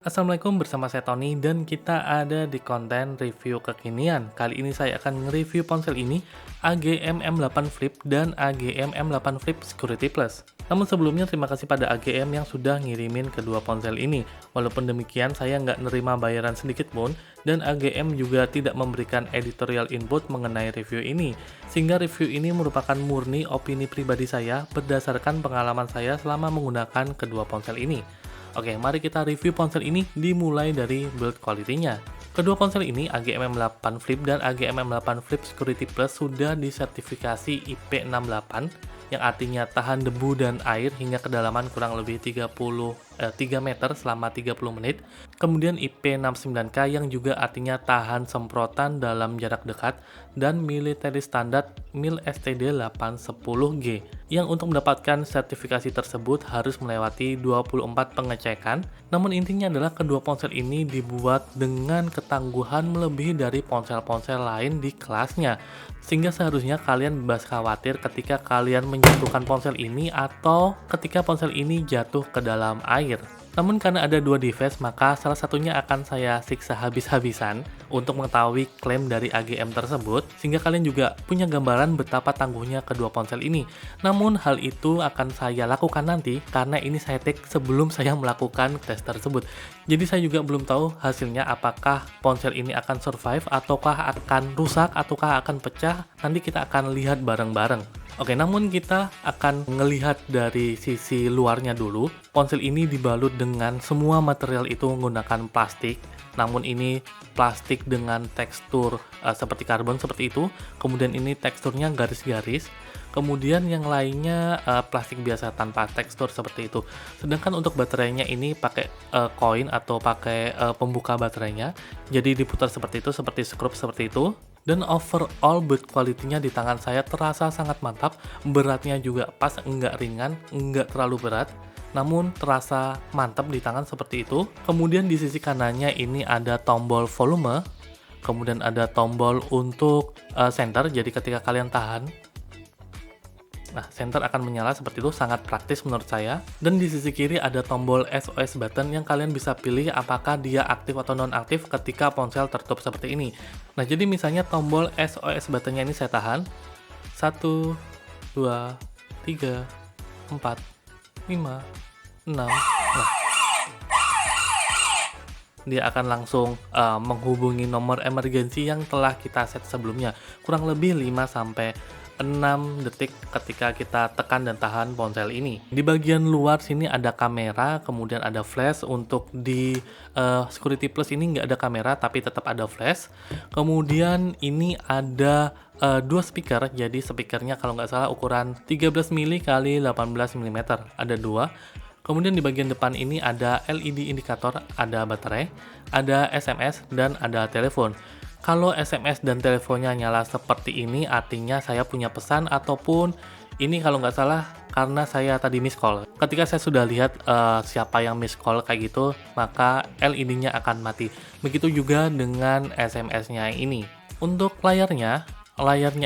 Assalamualaikum, bersama saya Tony dan kita ada di konten review kekinian. Kali ini saya akan nge-review ponsel ini, AGM M8 Flip dan AGM M8 Flip Security Plus. Namun sebelumnya terima kasih pada AGM yang sudah ngirimin kedua ponsel ini. Walaupun demikian saya nggak nerima bayaran sedikit pun, dan AGM juga tidak memberikan editorial input mengenai review ini. Sehingga review ini merupakan murni opini pribadi saya berdasarkan pengalaman saya selama menggunakan kedua ponsel ini. Oke, mari kita review ponsel ini dimulai dari build quality-nya. Kedua ponsel ini, AGM M8 Flip dan AGM M8 Flip Security Plus sudah disertifikasi IP68 yang artinya tahan debu dan air hingga kedalaman kurang lebih 3 meter selama 30 menit. Kemudian IP69K yang juga artinya tahan semprotan dalam jarak dekat dan military standard MIL STD 810G. Yang untuk mendapatkan sertifikasi tersebut harus melewati 24 pengecekan. Namun intinya adalah kedua ponsel ini dibuat dengan ketangguhan melebihi dari ponsel-ponsel lain di kelasnya. Sehingga seharusnya kalian bebas khawatir ketika kalian menjatuhkan ponsel ini atau ketika ponsel ini jatuh ke dalam air. Namun karena ada dua device, maka salah satunya akan saya siksa habis-habisan untuk mengetahui klaim dari AGM tersebut, sehingga kalian juga punya gambaran betapa tangguhnya kedua ponsel ini. Namun hal itu akan saya lakukan nanti karena ini saya take sebelum saya melakukan tes tersebut. Jadi saya juga belum tahu hasilnya apakah ponsel ini akan survive ataukah akan rusak ataukah akan pecah. Nanti kita akan lihat bareng-bareng. Oke, namun kita akan ngelihat dari sisi luarnya dulu. Ponsel ini dibalut dengan semua material itu menggunakan plastik. Namun ini plastik dengan tekstur seperti karbon seperti itu. Kemudian ini teksturnya garis-garis. Kemudian yang lainnya plastik biasa tanpa tekstur seperti itu. Sedangkan untuk baterainya ini pakai koin atau pakai pembuka baterainya. Jadi diputar seperti itu, seperti skrup seperti itu. Dan overall build quality-nya di tangan saya terasa sangat mantap, beratnya juga pas, enggak ringan, enggak terlalu berat, namun terasa mantap di tangan seperti itu. Kemudian di sisi kanannya ini ada tombol volume, kemudian ada tombol untuk center, jadi ketika kalian tahan, nah, center akan menyala seperti itu, sangat praktis menurut saya. Dan di sisi kiri ada tombol SOS button yang kalian bisa pilih apakah dia aktif atau non-aktif ketika ponsel tertutup seperti ini. Nah, jadi misalnya tombol SOS buttonnya ini saya tahan. 1, 2, 3, 4, 5, 6. Nah, dia akan langsung menghubungi nomor emergency yang telah kita set sebelumnya. Kurang lebih 5-6 detik ketika kita tekan dan tahan ponsel ini. Di bagian luar sini ada kamera, kemudian ada flash. Untuk di Security Plus ini nggak ada kamera, tapi tetap ada flash. Kemudian ini ada dua speaker, jadi speakernya kalau nggak salah ukuran 13 mili kali 18 mm, ada dua. Kemudian di bagian depan ini ada LED indikator, ada baterai, ada SMS, dan ada telepon. Kalau SMS dan teleponnya nyala seperti ini, artinya saya punya pesan ataupun ini kalau nggak salah karena saya tadi miss call. Ketika saya sudah lihat siapa yang miss call kayak gitu, maka LED-nya akan mati. Begitu juga dengan SMS-nya ini. Untuk layarnya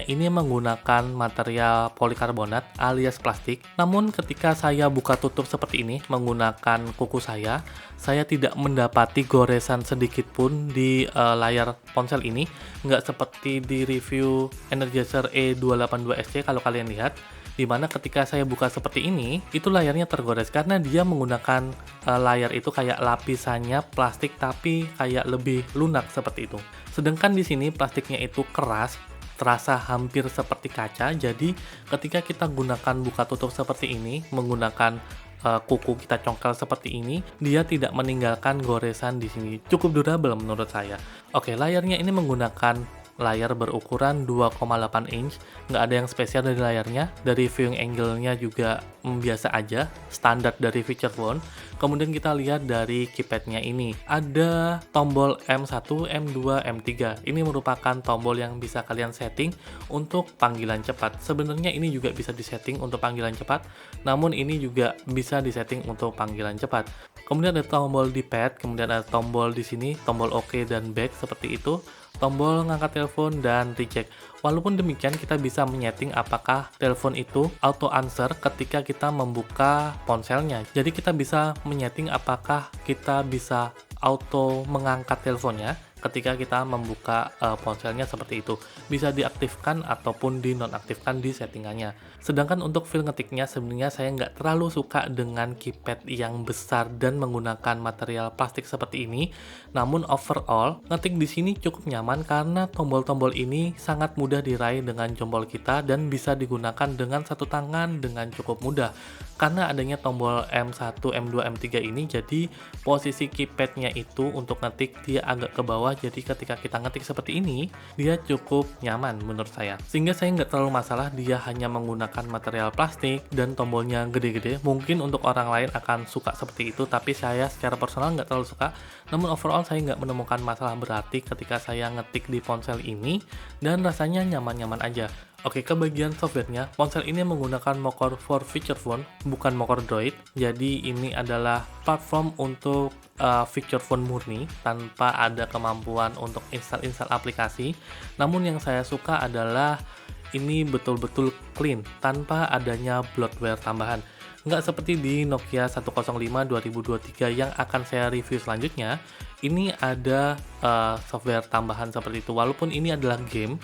ini menggunakan material polikarbonat alias plastik. Namun ketika saya buka tutup seperti ini menggunakan kuku saya tidak mendapati goresan sedikit pun di layar ponsel ini. Nggak seperti di review Energizer E282SC kalau kalian lihat, dimana ketika saya buka seperti ini, itu layarnya tergores karena dia menggunakan layar itu kayak lapisannya plastik tapi kayak lebih lunak seperti itu. Sedangkan di sini plastiknya itu keras, terasa hampir seperti kaca. Jadi ketika kita gunakan buka tutup seperti ini, menggunakan kuku kita congkel seperti ini, dia tidak meninggalkan goresan di sini. Cukup durable menurut saya. Oke, layarnya ini menggunakan layar berukuran 2,8 inch, nggak ada yang spesial dari layarnya. Dari viewing angle-nya juga biasa aja, standar dari feature phone. Kemudian kita lihat dari keypad-nya ini, ada tombol M1, M2, M3. Ini merupakan tombol yang bisa kalian setting untuk panggilan cepat. Sebenarnya ini juga bisa disetting untuk panggilan cepat, namun ini juga bisa disetting untuk panggilan cepat. Kemudian ada tombol di pad, kemudian ada tombol di sini, tombol OK dan back seperti itu. Tombol ngangkat telepon dan reject. Walaupun demikian kita bisa menyeting apakah telepon itu auto answer ketika kita membuka ponselnya. Jadi kita bisa menyeting apakah kita bisa auto mengangkat teleponnya ketika kita membuka ponselnya seperti itu. Bisa diaktifkan ataupun dinonaktifkan di settingannya. Sedangkan untuk feel ngetiknya sebenarnya saya nggak terlalu suka dengan keypad yang besar dan menggunakan material plastik seperti ini. Namun overall, ngetik di sini cukup nyaman karena tombol-tombol ini sangat mudah diraih dengan jempol kita dan bisa digunakan dengan satu tangan dengan cukup mudah. Karena adanya tombol M1, M2, M3 ini, jadi posisi keypadnya itu untuk ngetik dia agak ke bawah, jadi ketika kita ngetik seperti ini, dia cukup nyaman menurut saya. Sehingga saya nggak terlalu masalah dia hanya menggunakan material plastik dan tombolnya gede-gede. Mungkin untuk orang lain akan suka seperti itu, tapi saya secara personal nggak terlalu suka. Namun overall saya nggak menemukan masalah berarti ketika saya ngetik di ponsel ini, dan rasanya nyaman-nyaman aja. Oke, ke bagian softwarenya, ponsel ini menggunakan Mocore for Feature Phone, bukan Mocore Droid. Jadi ini adalah platform untuk feature phone murni, tanpa ada kemampuan untuk install aplikasi. Namun yang saya suka adalah ini betul-betul clean, tanpa adanya bloatware tambahan. Nggak seperti di Nokia 105 2023 yang akan saya review selanjutnya. Ini ada software tambahan seperti itu, walaupun ini adalah game.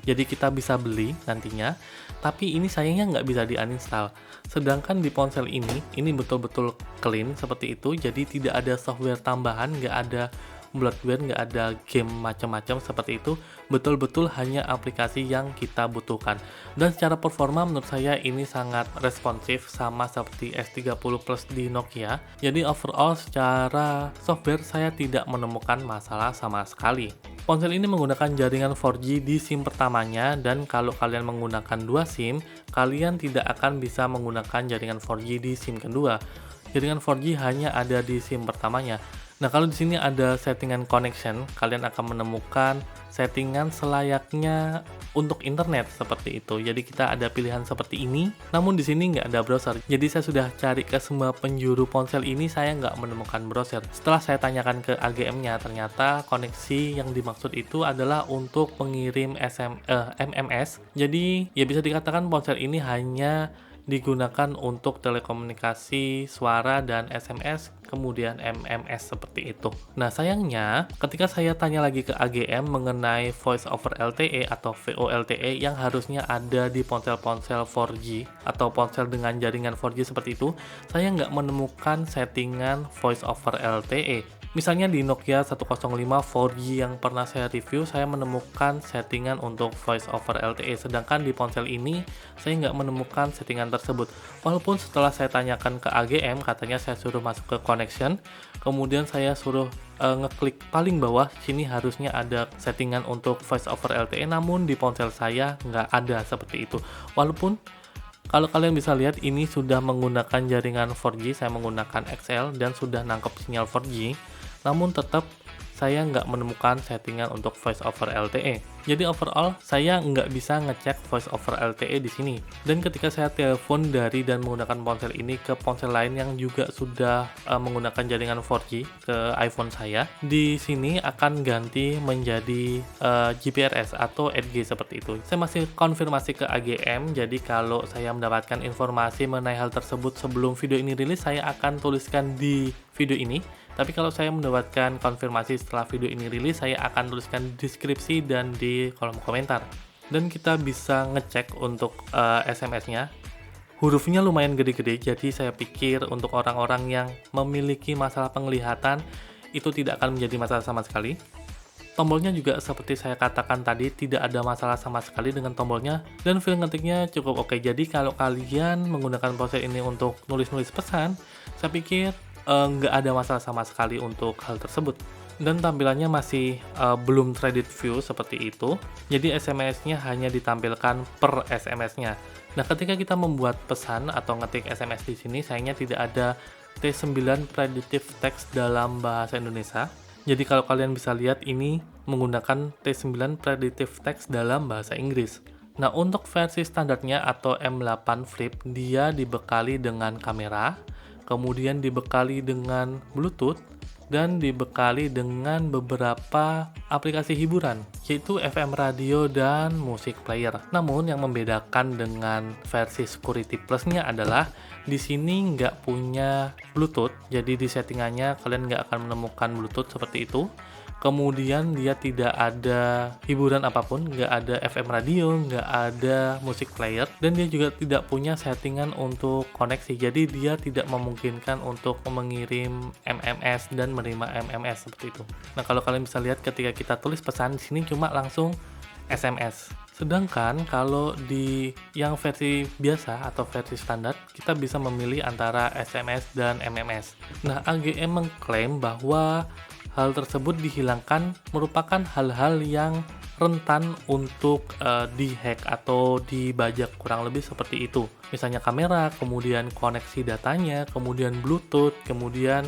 Jadi kita bisa beli nantinya, tapi ini sayangnya nggak bisa di-uninstall. Sedangkan di ponsel ini betul-betul clean seperti itu, jadi tidak ada software tambahan, nggak ada bloatware, nggak ada game macam-macam seperti itu, betul-betul hanya aplikasi yang kita butuhkan. Dan secara performa menurut saya ini sangat responsif, sama seperti S30 Plus di Nokia. Jadi overall secara software saya tidak menemukan masalah sama sekali. Ponsel ini menggunakan jaringan 4G di SIM pertamanya, dan kalau kalian menggunakan dua SIM, kalian tidak akan bisa menggunakan jaringan 4G di SIM kedua. Jaringan 4G hanya ada di SIM pertamanya. Nah, kalau di sini ada settingan connection, kalian akan menemukan settingan selayaknya untuk internet seperti itu. Jadi kita ada pilihan seperti ini, namun di sini nggak ada browser. Jadi saya sudah cari ke semua penjuru ponsel ini, saya nggak menemukan browser. Setelah saya tanyakan ke AGM-nya, ternyata koneksi yang dimaksud itu adalah untuk pengirim MMS. Jadi ya bisa dikatakan ponsel ini hanya digunakan untuk telekomunikasi suara dan SMS, kemudian MMS seperti itu. Nah, sayangnya ketika saya tanya lagi ke AGM mengenai Voice over LTE atau VoLTE yang harusnya ada di ponsel-ponsel 4G atau ponsel dengan jaringan 4G seperti itu, saya nggak menemukan settingan Voice over LTE. Misalnya di Nokia 105 4G yang pernah saya review, saya menemukan settingan untuk Voice over LTE, sedangkan di ponsel ini saya nggak menemukan settingan tersebut. Walaupun setelah saya tanyakan ke AGM, katanya saya suruh masuk ke connection, kemudian saya suruh ngeklik paling bawah, sini harusnya ada settingan untuk Voice over LTE, namun di ponsel saya nggak ada seperti itu. Walaupun kalau kalian bisa lihat ini sudah menggunakan jaringan 4G, saya menggunakan XL dan sudah nangkep sinyal 4G, namun tetap saya nggak menemukan settingan untuk Voice over LTE. Jadi overall saya nggak bisa ngecek Voice over LTE di sini. Dan ketika saya telepon dari dan menggunakan ponsel ini ke ponsel lain yang juga sudah menggunakan jaringan 4G ke iPhone saya, di sini akan ganti menjadi GPRS atau Edge seperti itu. Saya masih konfirmasi ke AGM, jadi kalau saya mendapatkan informasi mengenai hal tersebut sebelum video ini rilis, saya akan tuliskan di video ini. Tapi kalau saya mendapatkan konfirmasi setelah video ini rilis, saya akan tuliskan deskripsi dan di kolom komentar. Dan kita bisa ngecek untuk SMS-nya. Hurufnya lumayan gede-gede, jadi saya pikir untuk orang-orang yang memiliki masalah penglihatan, itu tidak akan menjadi masalah sama sekali. Tombolnya juga seperti saya katakan tadi, tidak ada masalah sama sekali dengan tombolnya, dan feel ngetiknya cukup oke. Jadi kalau kalian menggunakan ponsel ini untuk nulis-nulis pesan, saya pikir nggak ada masalah sama sekali untuk hal tersebut. Dan tampilannya masih belum threaded view seperti itu, jadi SMS-nya hanya ditampilkan per SMS-nya. Nah, ketika kita membuat pesan atau ngetik SMS di sini, sayangnya tidak ada T9 predictive text dalam bahasa Indonesia. Jadi kalau kalian bisa lihat, ini menggunakan T9 predictive text dalam bahasa Inggris. Nah, untuk versi standarnya atau M8 Flip, dia dibekali dengan kamera, kemudian dibekali dengan Bluetooth, dan dibekali dengan beberapa aplikasi hiburan, yaitu FM radio dan musik player. Namun yang membedakan dengan versi Security Plus-nya adalah di sini nggak punya Bluetooth, jadi di settingannya kalian nggak akan menemukan Bluetooth seperti itu. Kemudian dia tidak ada hiburan apapun, nggak ada FM radio, nggak ada musik player, dan dia juga tidak punya settingan untuk koneksi. Jadi dia tidak memungkinkan untuk mengirim MMS dan menerima MMS seperti itu. Nah, kalau kalian bisa lihat ketika kita tulis pesan di sini cuma langsung SMS. Sedangkan kalau di yang versi biasa atau versi standar, kita bisa memilih antara SMS dan MMS. Nah, AGM mengklaim bahwa hal tersebut dihilangkan merupakan hal-hal yang rentan untuk dihack atau dibajak, kurang lebih seperti itu. Misalnya kamera, kemudian koneksi datanya, kemudian Bluetooth, kemudian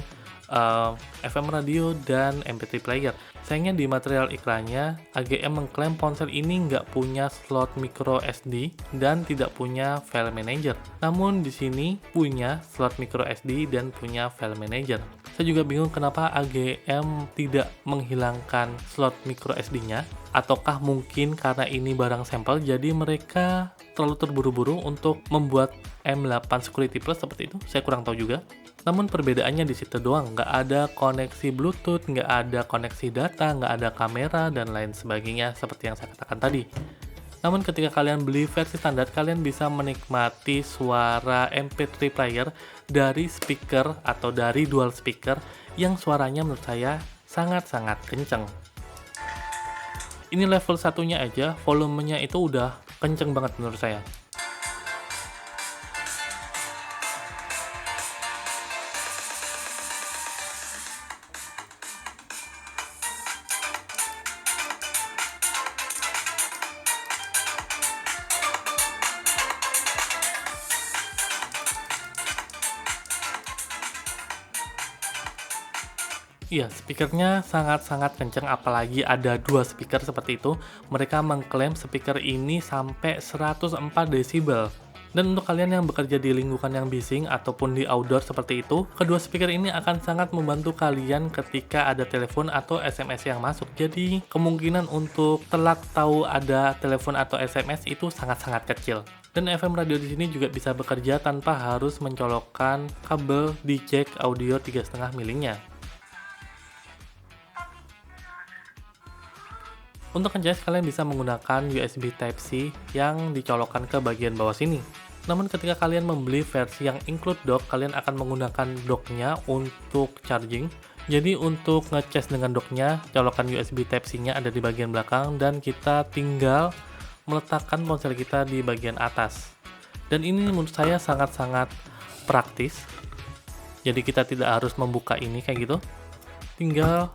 FM radio, dan MP3 player. Sayangnya di material iklannya, AGM mengklaim ponsel ini nggak punya slot micro SD dan tidak punya file manager. Namun di sini punya slot micro SD dan punya file manager. Saya juga bingung kenapa AGM tidak menghilangkan slot micro SD-nya, ataukah mungkin karena ini barang sampel jadi mereka terlalu terburu-buru untuk membuat M8 Security Plus seperti itu. Saya kurang tahu juga. Namun perbedaannya di situ doang, nggak ada koneksi Bluetooth, nggak ada koneksi data, nggak ada kamera, dan lain sebagainya seperti yang saya katakan tadi. Namun ketika kalian beli versi standar, kalian bisa menikmati suara MP3 player dari speaker atau dari dual speaker yang suaranya menurut saya sangat-sangat kenceng. Ini level satunya aja, volumenya itu udah kenceng banget menurut saya. Iya, speakernya sangat-sangat kenceng, apalagi ada dua speaker seperti itu. Mereka mengklaim speaker ini sampai 104 desibel. Dan untuk kalian yang bekerja di lingkungan yang bising ataupun di outdoor seperti itu, kedua speaker ini akan sangat membantu kalian ketika ada telepon atau SMS yang masuk. Jadi, kemungkinan untuk telat tahu ada telepon atau SMS itu sangat-sangat kecil. Dan FM radio di sini juga bisa bekerja tanpa harus mencolokkan kabel di jack audio 3,5 mm-nya. Untuk ngecas, kalian bisa menggunakan USB Type-C yang dicolokkan ke bagian bawah sini. Namun ketika kalian membeli versi yang include dock, kalian akan menggunakan docknya untuk charging. Jadi untuk ngecas dengan docknya, colokan USB Type-C-nya ada di bagian belakang dan kita tinggal meletakkan ponsel kita di bagian atas. Dan ini menurut saya sangat-sangat praktis. Jadi kita tidak harus membuka ini kayak gitu. Tinggal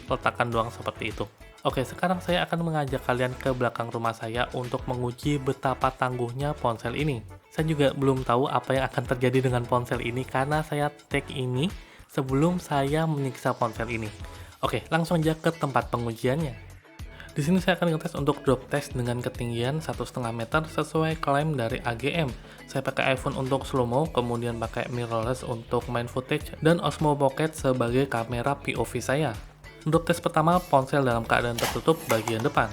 letakkan doang seperti itu. Oke, sekarang saya akan mengajak kalian ke belakang rumah saya untuk menguji betapa tangguhnya ponsel ini. Saya juga belum tahu apa yang akan terjadi dengan ponsel ini karena saya tag ini sebelum saya menyiksa ponsel ini. Oke, langsung aja ke tempat pengujiannya. Di sini saya akan ngetes untuk drop test dengan ketinggian 1,5 meter sesuai klaim dari AGM. Saya pakai iPhone untuk slow-mo, kemudian pakai mirrorless untuk main footage, dan Osmo Pocket sebagai kamera POV saya. Untuk tes pertama, ponsel dalam keadaan tertutup bagian depan.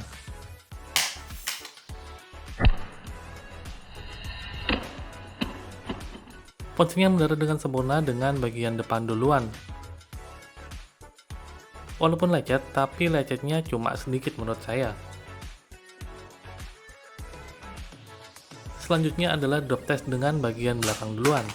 Ponselnya mendarat dengan sempurna dengan bagian depan duluan. Walaupun lecet, tapi lecetnya cuma sedikit menurut saya. Selanjutnya adalah drop test dengan bagian belakang duluan.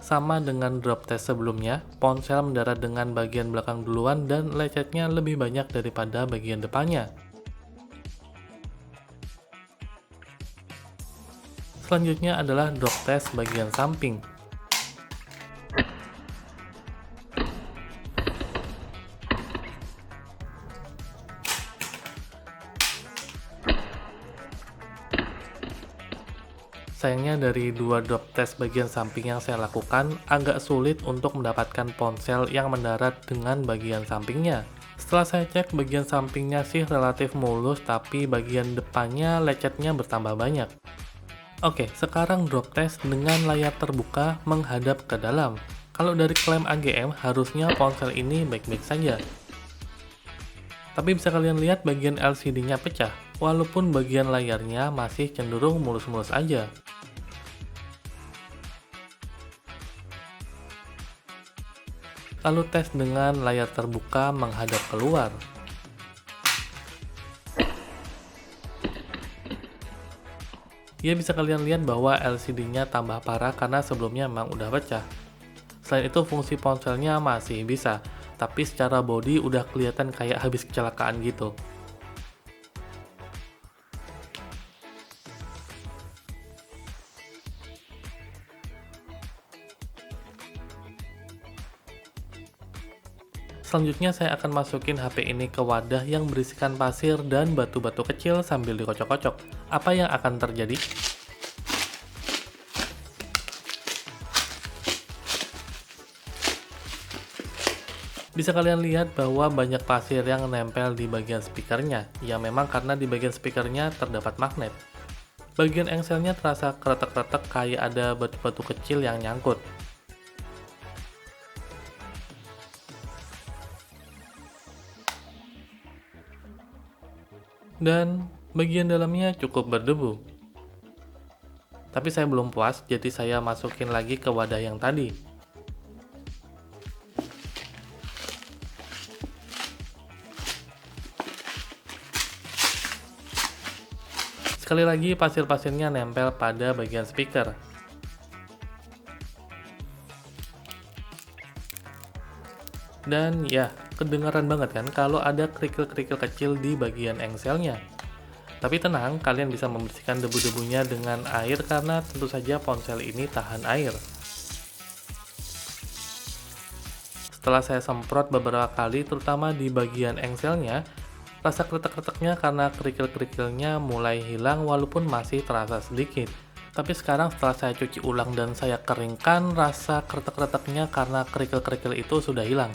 Sama dengan drop test sebelumnya, ponsel mendarat dengan bagian belakang duluan dan lecetnya lebih banyak daripada bagian depannya. Selanjutnya adalah drop test bagian samping. Sayangnya dari dua drop test bagian samping yang saya lakukan, agak sulit untuk mendapatkan ponsel yang mendarat dengan bagian sampingnya. Setelah saya cek, bagian sampingnya sih relatif mulus, tapi bagian depannya lecetnya bertambah banyak. Oke, sekarang drop test dengan layar terbuka menghadap ke dalam. Kalau dari klaim AGM, harusnya ponsel ini baik-baik saja. Tapi bisa kalian lihat bagian LCD-nya pecah, walaupun bagian layarnya masih cenderung mulus-mulus aja. Lalu tes dengan layar terbuka menghadap keluar. Ya, bisa kalian lihat bahwa LCD-nya tambah parah karena sebelumnya memang udah pecah. Selain itu fungsi ponselnya masih bisa, tapi secara body udah kelihatan kayak habis kecelakaan gitu. Selanjutnya saya akan masukin HP ini ke wadah yang berisikan pasir dan batu-batu kecil sambil dikocok-kocok. Apa yang akan terjadi? Bisa kalian lihat bahwa banyak pasir yang nempel di bagian speakernya. Ya memang karena di bagian speakernya terdapat magnet. Bagian engselnya terasa kretek-kretek kayak ada batu-batu kecil yang nyangkut. Dan bagian dalamnya cukup berdebu. Tapi saya belum puas, jadi saya masukin lagi ke wadah yang tadi. Sekali lagi pasir-pasirnya nempel pada bagian speaker. Dan ya, kedengaran banget kan kalau ada kerikil-kerikil kecil di bagian engselnya. Tapi tenang, kalian bisa membersihkan debu-debunya dengan air karena tentu saja ponsel ini tahan air. Setelah saya semprot beberapa kali, terutama di bagian engselnya, rasa kretek-kreteknya karena kerikil-kerikilnya mulai hilang walaupun masih terasa sedikit. Tapi sekarang setelah saya cuci ulang dan saya keringkan, rasa kretek-kreteknya karena kerikil-kerikil itu sudah hilang.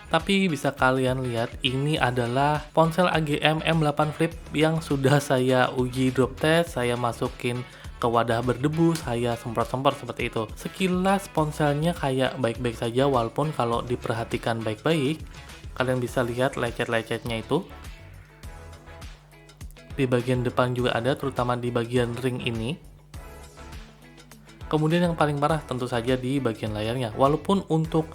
Tapi bisa kalian lihat ini adalah ponsel AGM M8 Flip yang sudah saya uji drop test, saya masukin ke wadah berdebu, saya semprot-semprot seperti itu. Sekilas ponselnya kayak baik-baik saja walaupun kalau diperhatikan baik-baik, kalian bisa lihat lecet-lecetnya itu. Di bagian depan juga ada, terutama di bagian ring ini. Kemudian yang paling parah tentu saja di bagian layarnya. Walaupun untuk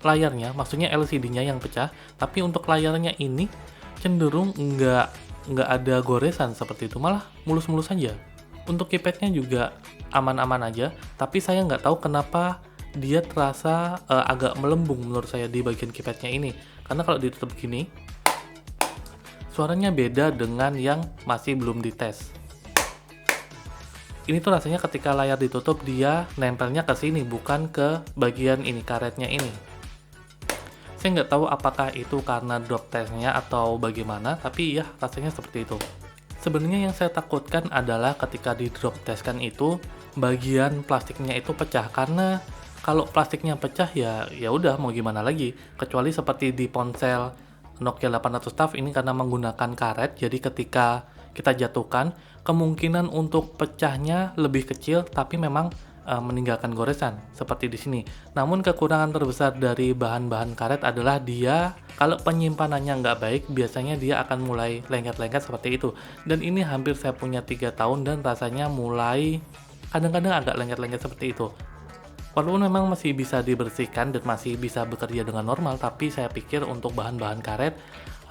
layarnya, maksudnya LCD-nya yang pecah, tapi untuk layarnya ini cenderung nggak ada goresan seperti itu, malah mulus-mulus saja. Untuk keypadnya juga aman-aman aja, tapi saya nggak tahu kenapa dia terasa agak melembung menurut saya di bagian keypadnya ini. Karena kalau ditutup gini, suaranya beda dengan yang masih belum dites. Ini tuh rasanya ketika layar ditutup dia nempelnya ke sini, bukan ke bagian ini, karetnya ini. Saya nggak tahu apakah itu karena drop testnya atau bagaimana, tapi ya rasanya seperti itu. Sebenarnya yang saya takutkan adalah ketika di drop testkan itu bagian plastiknya itu pecah, karena kalau plastiknya pecah ya udah mau gimana lagi, kecuali seperti di ponsel Nokia 800 TUF ini karena menggunakan karet, jadi ketika kita jatuhkan kemungkinan untuk pecahnya lebih kecil, tapi memang meninggalkan goresan seperti di sini. Namun kekurangan terbesar dari bahan-bahan karet adalah dia kalau penyimpanannya nggak baik, biasanya dia akan mulai lengket-lengket seperti itu. Dan ini hampir saya punya 3 tahun dan rasanya mulai kadang-kadang agak lengket-lengket seperti itu. Walaupun memang masih bisa dibersihkan dan masih bisa bekerja dengan normal, tapi saya pikir untuk bahan-bahan karet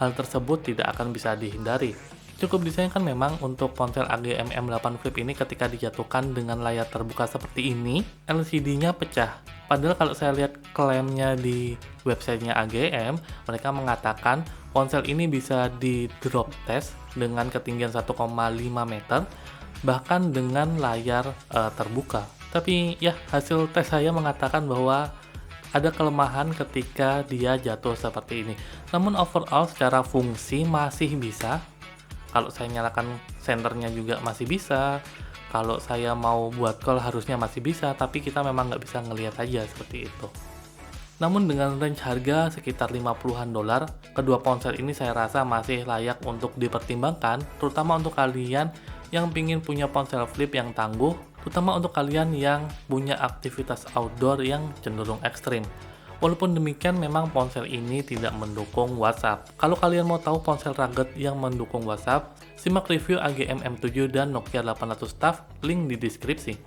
hal tersebut tidak akan bisa dihindari. Cukup disayangkan memang untuk ponsel AGM M8 Flip ini ketika dijatuhkan dengan layar terbuka seperti ini, LCD-nya pecah. Padahal kalau saya lihat klaimnya di websitenya AGM, mereka mengatakan ponsel ini bisa di drop test dengan ketinggian 1,5 meter, bahkan dengan layar terbuka. Tapi ya, hasil tes saya mengatakan bahwa ada kelemahan ketika dia jatuh seperti ini. Namun overall secara fungsi masih bisa. Kalau saya nyalakan senternya juga masih bisa. Kalau saya mau buat call harusnya masih bisa, tapi kita memang nggak bisa ngelihat aja seperti itu. Namun dengan range harga sekitar 50-an dolar, kedua ponsel ini saya rasa masih layak untuk dipertimbangkan, terutama untuk kalian yang pingin punya ponsel flip yang tangguh, terutama untuk kalian yang punya aktivitas outdoor yang cenderung ekstrim. Walaupun demikian, memang ponsel ini tidak mendukung WhatsApp. Kalau kalian mau tahu ponsel rugged yang mendukung WhatsApp, simak review AGM M7 dan Nokia 800 TAF, link di deskripsi.